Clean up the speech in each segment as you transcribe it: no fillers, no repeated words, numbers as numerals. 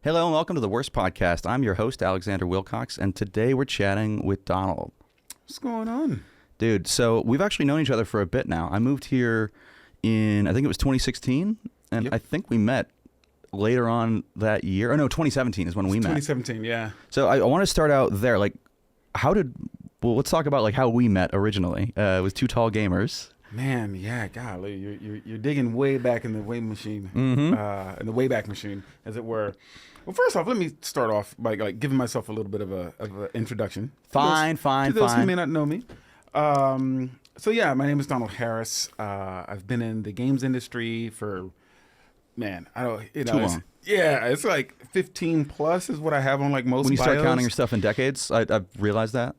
Hello and welcome to the WRST Podcast. I'm your host, Alexander Wilcox, and today we're chatting with Donald. What's going on? Dude, so we've actually known each other for a bit now. I moved here in, I think it was 2016, and Yep. I think we met later on that year. Oh, no, 2017 is when we met. 2017, yeah. So I want to start out there. Like, let's talk about like how we met originally. It was Two Tall Gamers. Man, yeah, golly, you're digging way back in the way machine, in the Wayback Machine, as it were. Well, first off, let me start off by giving myself a little bit of an introduction. Fine. To those who may not know me. So yeah, my name is Donald Harris. I've been in the games industry for, too long. It's like 15 plus is what I have on like most. When you start bios. counting your stuff in decades, I've realized that.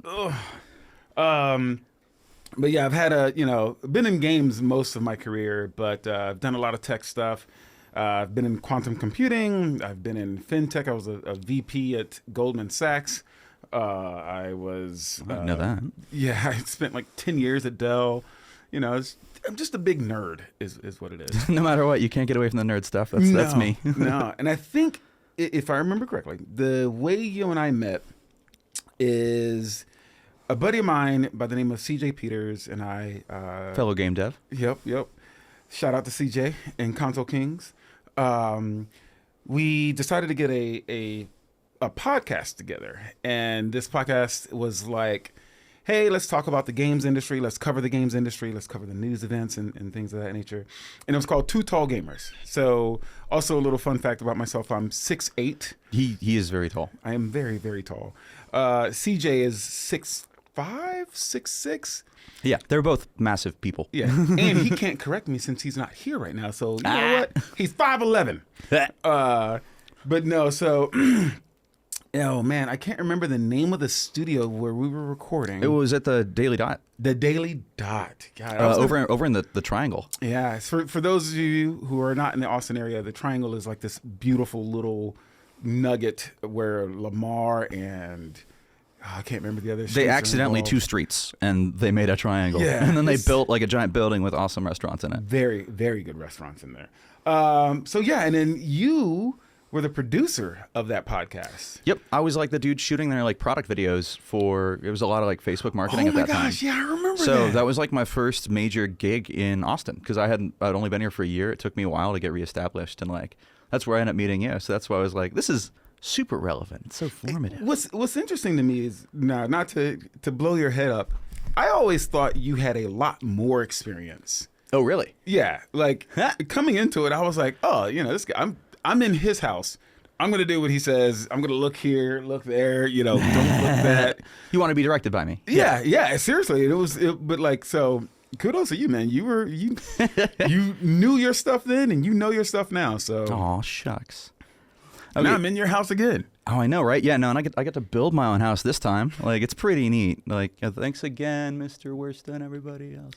But yeah, I've had been in games most of my career, but I've done a lot of tech stuff. I've been in quantum computing. I've been in fintech. I was a VP at Goldman Sachs. I didn't know that. Yeah, I spent like 10 years at Dell. I'm just a big nerd is what it is. No matter what, you can't get away from the nerd stuff. That's me. No, and I think, if I remember correctly, the way you and I met is a buddy of mine by the name of CJ Peters and I. Fellow game dev. Yep. Shout out to CJ and Console Kings. We decided to get a podcast together, and this podcast was like, hey, let's talk about the games industry. Let's cover the games industry. Let's cover the news events and things of that nature. And it was called Two Tall Gamers. So also a little fun fact about myself, I'm 6'8". He is very tall. I am very, very tall. CJ is 6'5", 6'6". Yeah, they're both massive people. Yeah, and he can't correct me since he's not here right now. So you know what? He's 5'11". But no, so... Oh, man, I can't remember the name of the studio where we were recording. It was at the Daily Dot. The Daily Dot. God, over in the Triangle. Yeah, for those of you who are not in the Austin area, the Triangle is like this beautiful little nugget where Lamar and... I can't remember the other streets. They accidentally two streets, and they made a triangle. Yeah, and then they built like a giant building with awesome restaurants in it. Very, very good restaurants in there. So yeah, and then you were the producer of that podcast. Yep, I was like the dude shooting their like product videos for. It was a lot of like Facebook marketing at that time. Oh my gosh, yeah, I remember that. So that was like my first major gig in Austin because I'd only been here for a year. It took me a while to get reestablished, and like that's where I ended up meeting you. So that's why I was like, this is super relevant. It's so formative. What's interesting to me is not to blow your head up. I always thought you had a lot more experience. Oh, really? Yeah, like coming into it, I was like, oh, this guy. I'm in his house. I'm gonna do what he says. I'm gonna look here, look there. Don't look that. You want to be directed by me? Yeah. Seriously, but like so. Kudos to you, man. You knew your stuff then, and you know your stuff now. So. Aw, shucks. Okay. Now I'm in your house again. Oh, I know, right? Yeah, no, and I get to build my own house this time. Like, it's pretty neat. Like, thanks again, Mr. Wursta and everybody else.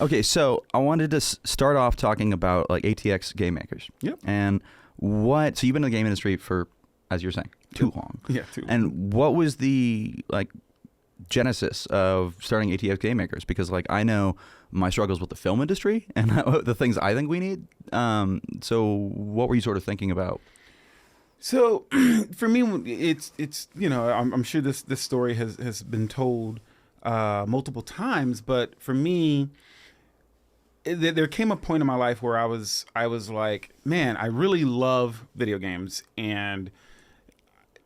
Okay, so I wanted to start off talking about like ATX game makers. Yep. And so you've been in the game industry for, as you're saying, too long. Yeah, too long. And what was the like genesis of starting ATX game makers? Because like I know my struggles with the film industry and the things I think we need. So what were you sort of thinking about? So for me, it's I'm sure this story has been told multiple times, but for me, there came a point in my life where I was like, man, I really love video games,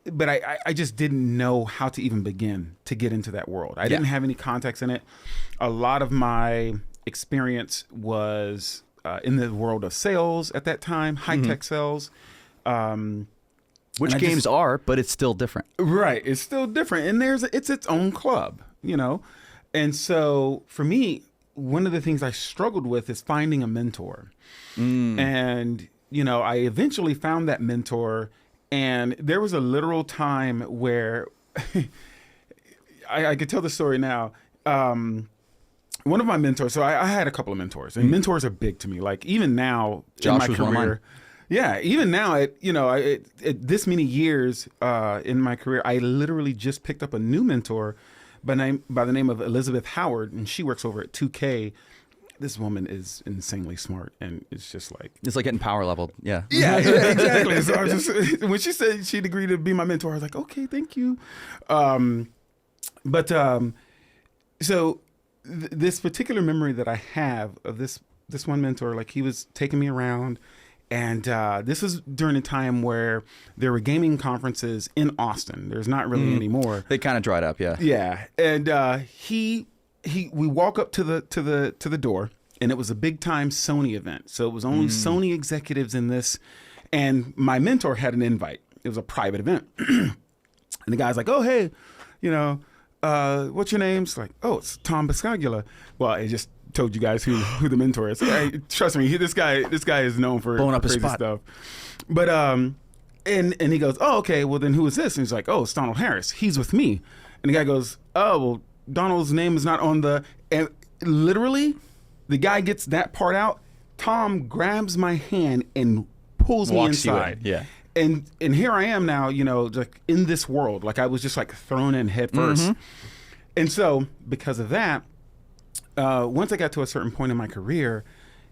but I just didn't know how to even begin to get into that world. I didn't have any context in it. A lot of my experience was in the world of sales at that time, high-tech sales. Which games are, but it's still different. Right. It's still different. And it's its own club, And so for me, one of the things I struggled with is finding a mentor. And, I eventually found that mentor. And there was a literal time where I could tell the story now. One of my mentors, so I had a couple of mentors, and mentors are big to me. Like even now Josh in my was career, one of mine. Yeah, even now at this many years in my career, I literally just picked up a new mentor by the name of Elizabeth Howard, and she works over at 2K. this woman is insanely smart, and it's just like It's like getting power leveled. Yeah. yeah, exactly. So I was just when she said she'd agreed to be my mentor, I was like, okay, thank you. So this particular memory that I have of this one mentor, like he was taking me around, and this was during a time where there were gaming conferences in Austin. There's not really anymore. They kind of dried up. Yeah. Yeah, and we walk up to the door, and it was a big time Sony event. So it was only Sony executives in this, and my mentor had an invite. It was a private event, and the guy's like, "Oh, hey, what's your name?" It's like, "Oh, it's Tom Biscaglia." Well, I just told you guys who the mentor is. Hey, trust me, this guy is known for blowing up his crazy spot stuff. But and he goes, "Oh, okay. Well, then who is this?" And he's like, "Oh, it's Donald Harris. He's with me." And the guy goes, "Oh, well, Donald's name is not on the," and literally the guy gets that part out. Tom grabs my hand and pulls me inside. Yeah. And here I am now, like in this world, like I was just like thrown in head first. And so because of that, once I got to a certain point in my career,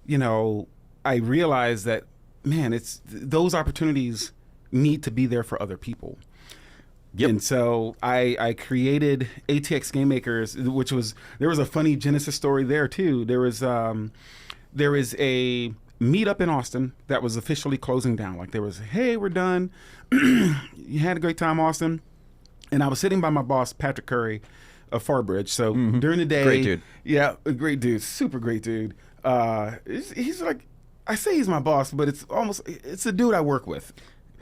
I realized that, man, those opportunities need to be there for other people. Yep. And so I created ATX Game Makers, which there was a funny Genesis story there too. There is a meetup in Austin that was officially closing down. Like there was, hey, we're done. You had a great time, Austin. And I was sitting by my boss, Patrick Curry of Farbridge. So during the day, great dude. Yeah, a great dude, super great dude. He's like, I say he's my boss, but it's a dude I work with.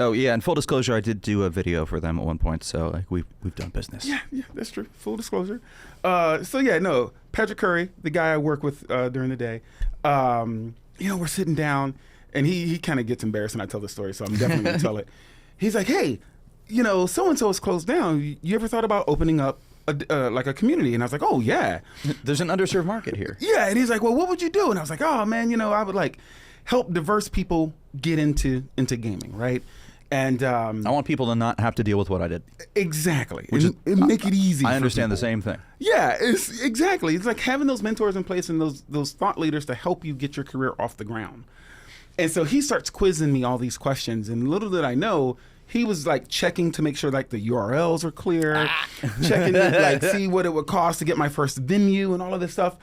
Oh yeah, and full disclosure, I did do a video for them at one point, so like we've done business. Yeah, that's true. Full disclosure. Patrick Curry, the guy I work with during the day. We're sitting down, and he kind of gets embarrassed when I tell the story, so I'm definitely gonna tell it. He's like, "Hey, so and so is closed down. You ever thought about opening up a community?" And I was like, "Oh yeah, there's an underserved market here." Yeah, and he's like, "Well, what would you do?" And I was like, "Oh man, I would like help diverse people get into gaming, right?" And I want people to not have to deal with what I did. Exactly. Make it easy. I understand the same thing. Yeah, it's like having those mentors in place and those thought leaders to help you get your career off the ground. And so he starts quizzing me all these questions, and little did I know, he was like checking to make sure like the URLs are clear, checking to like see what it would cost to get my first venue and all of this stuff.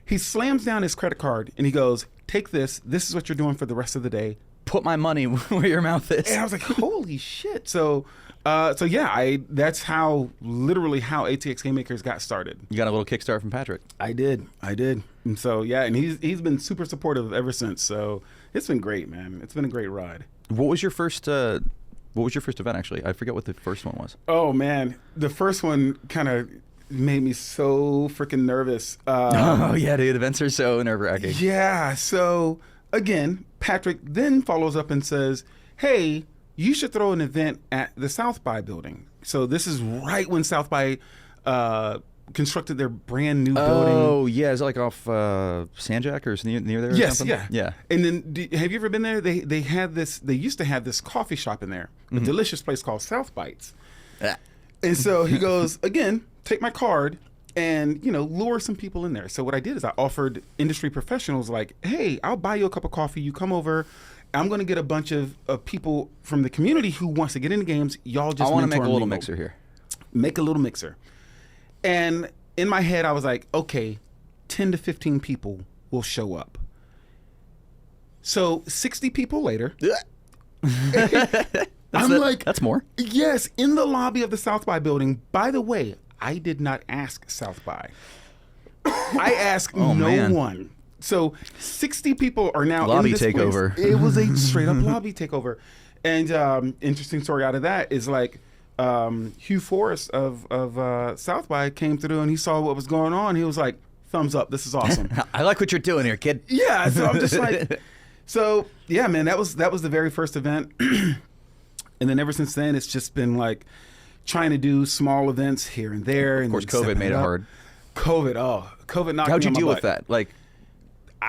He slams down his credit card and he goes, "Take this. This is what you're doing for the rest of the day. Put my money where your mouth is." And I was like, holy shit. So that's literally how ATX Game Makers got started. You got a little kickstart from Patrick. I did. And so, yeah, and he's been super supportive ever since. So it's been great, man. It's been a great ride. What was your first event, actually? I forget what the first one was. Oh, man. The first one kind of made me so freaking nervous. Oh, yeah, dude. Events are so nerve-wracking. Yeah. So, again, Patrick then follows up and says, "Hey, you should throw an event at the South by building." So this is right when South by constructed their brand new building. Oh, yeah. Is it like off Sanjak or near there? Yes, or something? Yeah. And then, have you ever been there? They used to have this coffee shop in there, a delicious place called South Bites. And so he goes, "Again, take my card and, lure some people in there." So what I did is I offered industry professionals like, "Hey, I'll buy you a cup of coffee. You come over. I'm going to get a bunch of people from the community who wants to get into games. Y'all just I want to make a little mingle. mixer here. Make a little mixer." And in my head, I was like, okay, 10 to 15 people will show up. So 60 people later, That's more. Yes, in the lobby of the South by building. By the way, I did not ask South by. I asked one. So 60 people are now lobby in this takeover. Place. It was a straight up lobby takeover. And interesting story out of that is like Hugh Forrest of South by came through and he saw what was going on. He was like, "Thumbs up, this is awesome." I like what you're doing here, kid. Yeah, so I'm just like, so yeah, man, that was the very first event. And then ever since then, it's just been like trying to do small events here and there. Of course, COVID made it hard. COVID knocked me on my butt. How'd you deal with that? Like,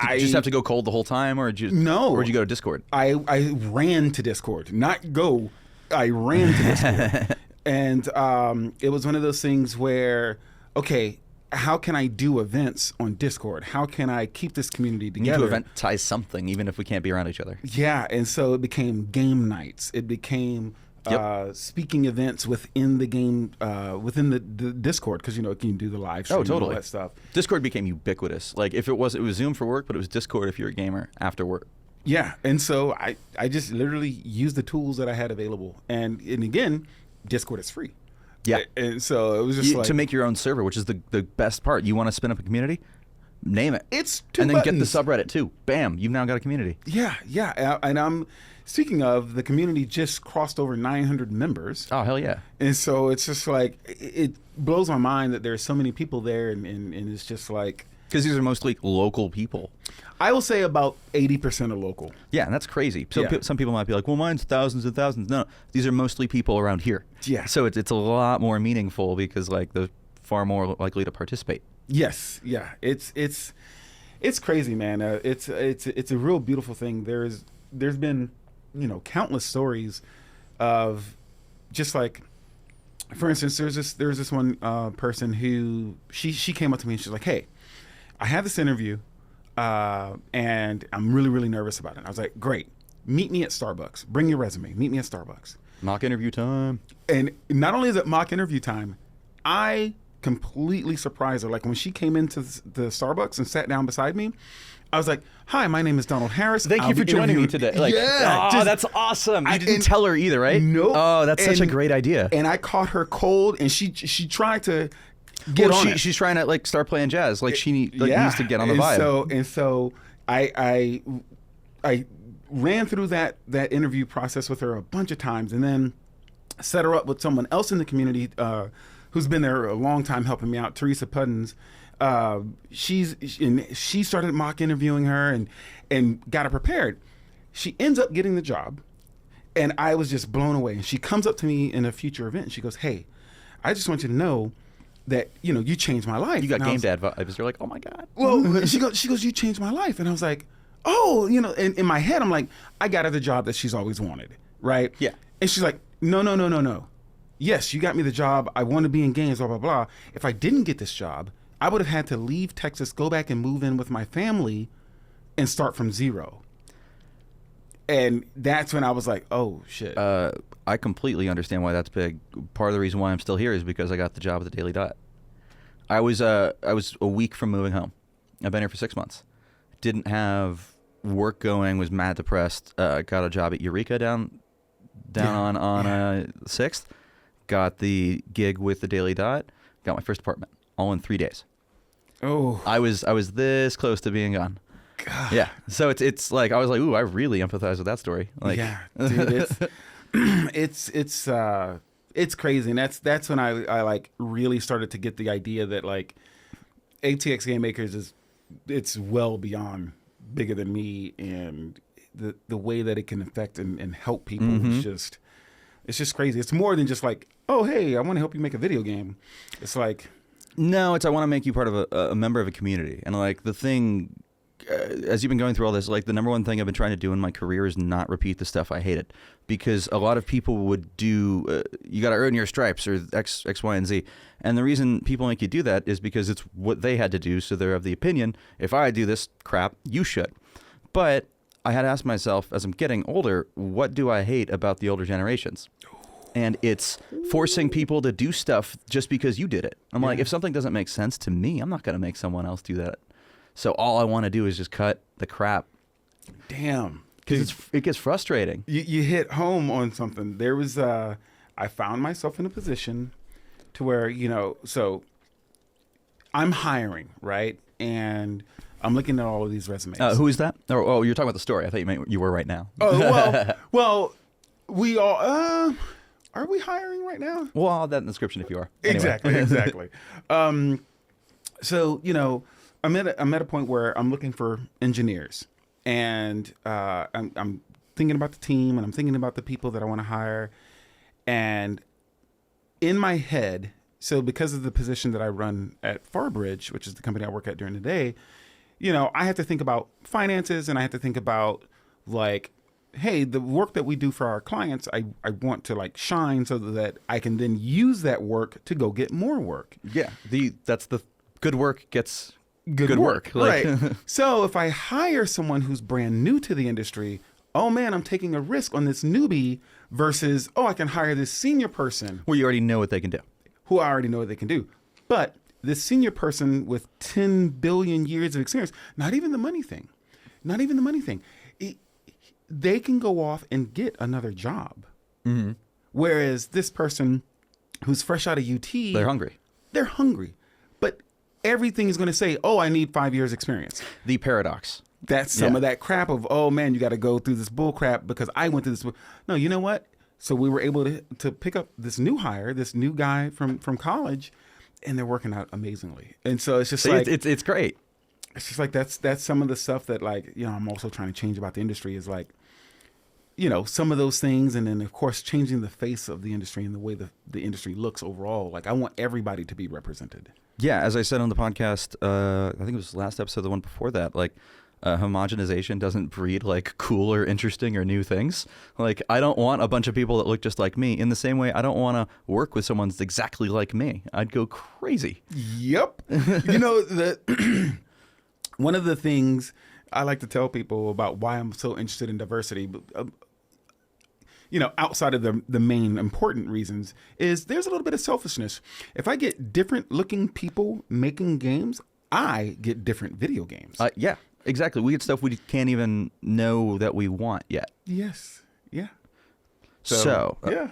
did you just have to go cold the whole time, or did you? No. Or did you go to Discord? I ran to Discord, not go. I ran to Discord, and it was one of those things where, okay, how can I do events on Discord? How can I keep this community together? You need to eventize something, even if we can't be around each other. Yeah, and so it became game nights. It became speaking events within the game, within the Discord, because you can do the live stream and all that stuff. Discord became ubiquitous. Like it was Zoom for work, but it was Discord if you're a gamer after work. Yeah, and so I just literally used the tools that I had available, and again, Discord is free. Yeah, and so it was just to make your own server, which is the best part. You want to spin up a community, name it. It's two and then buttons. Get the subreddit too. Bam, you've now got a community. Yeah, and I'm speaking of, the community just crossed over 900 members. Oh hell yeah! And so it's just like it blows my mind that there's so many people there, and it's just like, because these are mostly local people. I will say about 80% are local. Yeah, and that's crazy. So some people might be like, well, mine's thousands and thousands. No, these are mostly people around here. Yeah. So it's a lot more meaningful because like they're far more likely to participate. Yes. Yeah. It's crazy, man. It's a real beautiful thing. There's been, countless stories of just like, for instance, there's this one person who she came up to me and she's like, hey, I had this interview. And I'm really, really nervous about it. I was like, great. Meet me at Starbucks. Bring your resume. Meet me at Starbucks. Mock interview time. And not only is it mock interview time, I completely surprised her. Like when she came into the Starbucks and sat down beside me, I was like, hi, my name is Donald Harris. Thank you for joining me today. Like, that's awesome. You didn't tell her either, right? Nope. Oh, that's such a great idea. And I caught her cold, and she tried to get on it. She's trying to like start playing jazz. Like she needs to get on the vibe. So I ran through that interview process with her a bunch of times, and then set her up with someone else in the community who's been there a long time helping me out, Teresa Puddens. She started mock interviewing her and got her prepared. She ends up getting the job, and I was just blown away. And she comes up to me in a future event and she goes, hey, I just want you to know that you changed my life. You got game dad vibes. You're like, oh my god. Well, she goes, you changed my life, and I was like, oh, in my head, I'm like, I got her the job that she's always wanted, right? Yeah. And she's like, no. Yes, you got me the job. I want to be in games, blah blah blah. If I didn't get this job, I would have had to leave Texas, go back and move in with my family, and start from zero. And that's when I was like, oh shit. I completely understand why that's big. Part of the reason why I'm still here is because I got the job at the Daily Dot. I was a week from moving home. I've been here for 6 months. Didn't have work going. Was mad depressed. Got a job at Eureka down on 6th. Got the gig with the Daily Dot. Got my first apartment all in 3 days. Oh. I was this close to being gone. God. Yeah. So it's like I was like, ooh, I really empathize with that story. Like, yeah, dude, it's crazy, and that's when I like really started to get the idea that like ATX Game Makers it's well beyond bigger than me, and the way that it can affect and help people is it's just crazy. It's more than just like, oh hey, I want to help you make a video game. It's like, no, I want to make you part of a member of a community, and like the thing. As you've been going through all this, like the number one thing I've been trying to do in my career is not repeat the stuff I hated, because a lot of people would do, you got to earn your stripes or X, Y, and Z. And the reason people make you do that is because it's what they had to do. So they're of the opinion, if I do this crap, you should. But I had to ask myself, as I'm getting older, what do I hate about the older generations? And it's forcing people to do stuff just because you did it. I'm like, if something doesn't make sense to me, I'm not going to make someone else do that. So all I want to do is just cut the crap. Damn. Because it gets frustrating. You hit home on something. There was, I found myself in a position to where, so I'm hiring, right? And I'm looking at all of these resumes. Who is that? Oh, you're talking about the story. I thought you were right now. Oh, well, we all, are we hiring right now? Well, I'll add that in the description if you are. Anyway. Exactly. So, I'm at a point where I'm looking for engineers, and I'm thinking about the team, and I'm thinking about the people that I want to hire, and in my head, so because of the position that I run at Farbridge, which is the company I work at during the day, I have to think about finances, and I have to think about like, hey, the work that we do for our clients, I want to like shine so that I can then use that work to go get more work. Yeah, that's the good work gets good work. Like, right. So if I hire someone who's brand new to the industry, oh man, I'm taking a risk on this newbie versus, oh, I can hire this senior person. Well, you already know what they can do. Who I already know what they can do. But this senior person with 10 billion years of experience, not even the money thing. They can go off and get another job. Mm-hmm. Whereas this person who's fresh out of UT, They're hungry. But everything is going to say, oh, I need 5 years experience. The paradox. That's some of that crap of, oh man, you got to go through this bull crap because I went through this. No, you know what? So we were able to pick up this new hire, this new guy from college, and they're working out amazingly. And so it's just it's great. It's just like that's some of the stuff that, like, you know, I'm also trying to change about the industry is like, you know, some of those things. And then of course, changing the face of the industry and the way the industry looks overall. Like, I want everybody to be represented. Yeah. As I said on the podcast, I think it was the last episode, the one before that, like, homogenization doesn't breed like cool or interesting or new things. Like, I don't want a bunch of people that look just like me. In the same way, I don't want to work with someone that's exactly like me. I'd go crazy. Yep. You know, one of the things I like to tell people about why I'm so interested in diversity, you know, outside of the main important reasons, is there's a little bit of selfishness. If I get different looking people making games, I get different video games. Yeah. Exactly. We get stuff we can't even know that we want yet. Yes. Yeah. So yeah.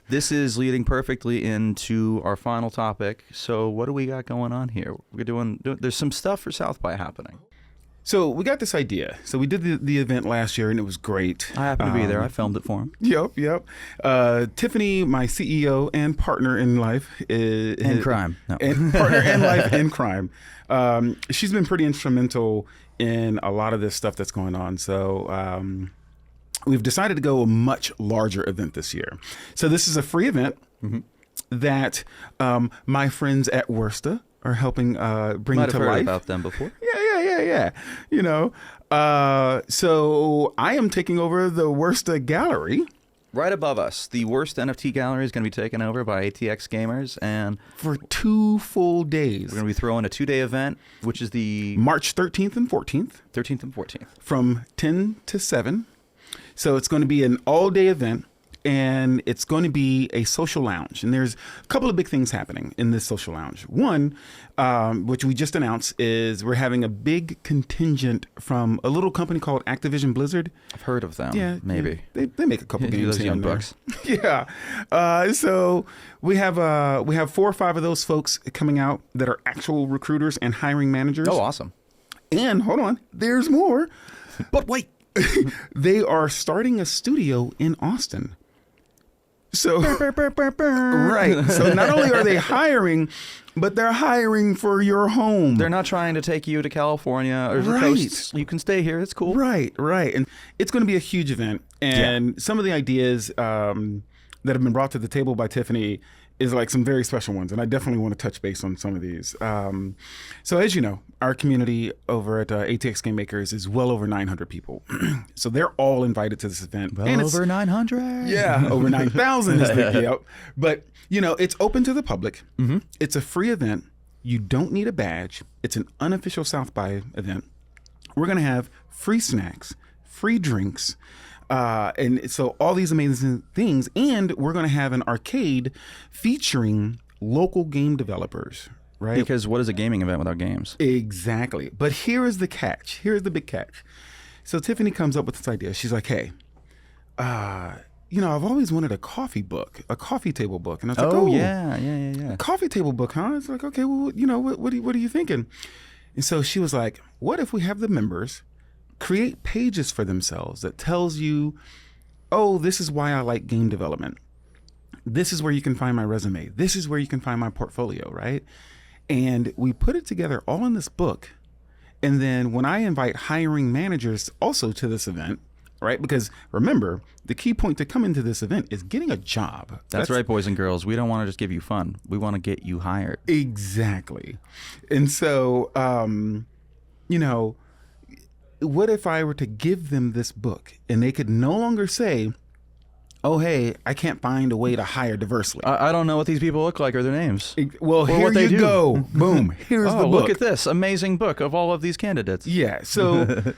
This is leading perfectly into our final topic. So what do we got going on here? We're doing there's some stuff for South by happening. So we got this idea. So we did the event last year and it was great. I happened to be there. I filmed it for him. Yep. Tiffany, my CEO and partner in life. In crime. No. And partner in life in crime. She's been pretty instrumental in a lot of this stuff that's going on. So we've decided to go a much larger event this year. So this is a free event that my friends at Wursta are helping bring Might to have heard life. About them before. Yeah. You know, so I am taking over the Wursta gallery. Right above us, the Wursta NFT gallery is going to be taken over by ATX gamers, and for 2 full days. We're going to be throwing a 2-day event, which is the March 13th and 14th. 13th and 14th. From 10 to 7. So it's going to be an all-day event, and it's going to be a social lounge. And there's a couple of big things happening in this social lounge. One, which we just announced, is we're having a big contingent from a little company called Activision Blizzard. I've heard of them. Yeah, maybe. They make a couple games those here young and there. bucks. Yeah. So we have 4 or 5 of those folks coming out that are actual recruiters and hiring managers. Oh, awesome. And hold on, there's more. But wait. They are starting a studio in Austin. So, right. So not only are they hiring, but they're hiring for your home. They're not trying to take you to California or the Right. coasts. You can stay here. It's cool. Right. And it's going to be a huge event. And some of the ideas that have been brought to the table by Tiffany is like some very special ones. And I definitely want to touch base on some of these. So as you know, our community over at ATX Game Makers is well over 900 people. So they're all invited to this event. Well and over 900. Yeah, over 9,000 is the yep. But, you know, it's open to the public. Mm-hmm. It's a free event. You don't need a badge. It's an unofficial South by event. We're going to have free snacks, free drinks, and so all these amazing things. And we're going to have an arcade featuring local game developers, right? Because what is a gaming event without games? Exactly. But here is the catch. Here's the big catch. So Tiffany comes up with this idea. She's like, hey, you know, I've always wanted a coffee table book. And I was like, oh, yeah. Coffee table book, huh? It's like, okay, well, you know, what are you thinking? And so she was like, what if we have the members create pages for themselves that tells you, oh, this is why I like game development. This is where you can find my resume. This is where you can find my portfolio, right? And we put it together all in this book. And then when I invite hiring managers also to this event, right? Because remember, the key point to come into this event is getting a job. That's right, boys and girls. We don't want to just give you fun. We want to get you hired. Exactly. And so, you know, what if I were to give them this book and they could no longer say, oh, hey, I can't find a way to hire diversely. I don't know what these people look like or their names. Well, or here what they you do. go. Boom. Here's the book. Look at this amazing book of all of these candidates. Yeah. So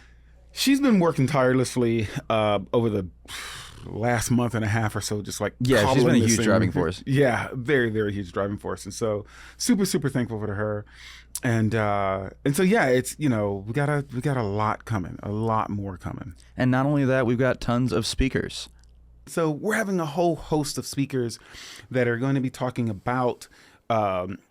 she's been working tirelessly over the last month and a half or so, just like she's been a cobbling this huge thing. driving force. Yeah, very, very huge driving force. And so super, super thankful for her. And so yeah, it's, we got a lot coming, a lot more coming. And not only that, we've got tons of speakers. So we're having a whole host of speakers that are going to be talking about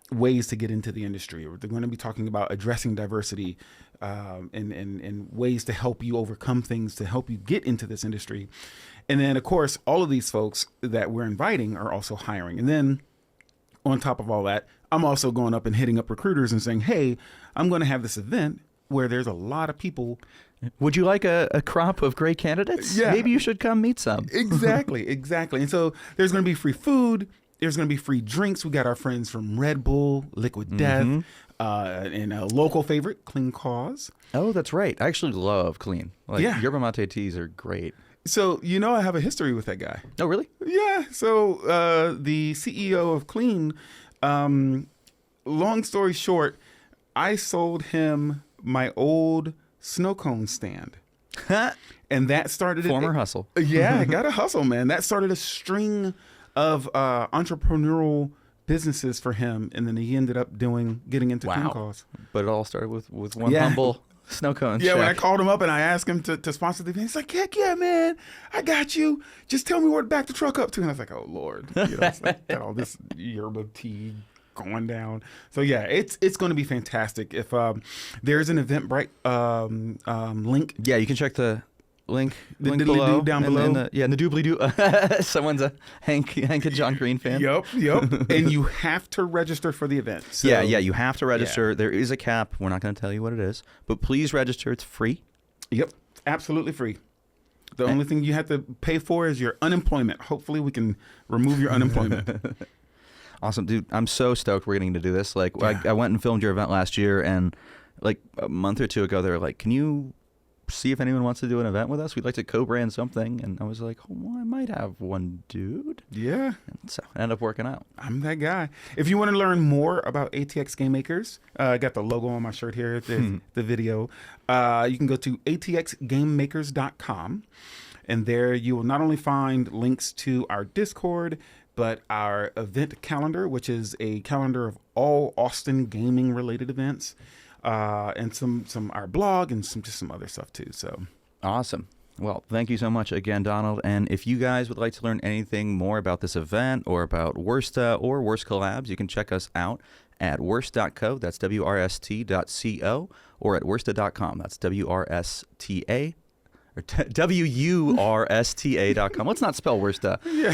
ways to get into the industry. Or they're going to be talking about addressing diversity and ways to help you overcome things, to help you get into this industry. And then, of course, all of these folks that we're inviting are also hiring. And then on top of all that, I'm also going up and hitting up recruiters and saying, hey, I'm going to have this event where there's a lot of people. Would you like a crop of great candidates? Yeah. Maybe you should come meet some. Exactly. And so there's going to be free food. There's going to be free drinks. We got our friends from Red Bull, Liquid Death, and a local favorite, Clean Cause. Oh, that's right. I actually love Clean. Yerba mate teas are great. So, I have a history with that guy. Oh, really? Yeah. So the CEO of Clean, long story short, I sold him my old snow cone stand. And that started Former hustle. Yeah, got to hustle, man. That started a string of entrepreneurial businesses for him, and then he ended up getting into Clean Cause. But it all started with one humble snow cone. Yeah, when I called him up and I asked him to sponsor the event, he's like, heck yeah, man, I got you. Just tell me where to back the truck up to. And I was like, oh, Lord. It's like, got all this yerba tea going down. So yeah, it's going to be fantastic. If there's an Eventbrite link. Yeah, you can check the link below, down below. In the doobly-doo. Someone's a Hank and John Green fan. Yep. And you have to register for the event. So, yeah, you have to register. Yeah. There is a cap. We're not going to tell you what it is, but please register. It's free. Yep, absolutely free. The only thing you have to pay for is your unemployment. Hopefully we can remove your unemployment. Awesome, dude. I'm so stoked we're getting to do this. I went and filmed your event last year, and a month or two ago, they were like, can you see if anyone wants to do an event with us? We'd like to co-brand something. And I was like, oh, well, I might have one dude. Yeah. And so it ended up working out. I'm that guy. If you want to learn more about ATX Game Makers, I got the logo on my shirt here, the video. You can go to atxgamemakers.com. And there you will not only find links to our Discord, but our event calendar, which is a calendar of all Austin gaming related events. And some our blog and some other stuff too. So awesome. Well, thank you so much again, Donald. And if you guys would like to learn anything more about this event or about Wursta or Wurst Collabs, you can check us out at wurst.co. That's WRST.co, or at wursta.com. That's WRSTA or WURSTA.com. Let's not spell Wursta. Yeah.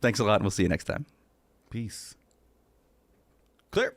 Thanks a lot, and we'll see you next time. Peace. Clear.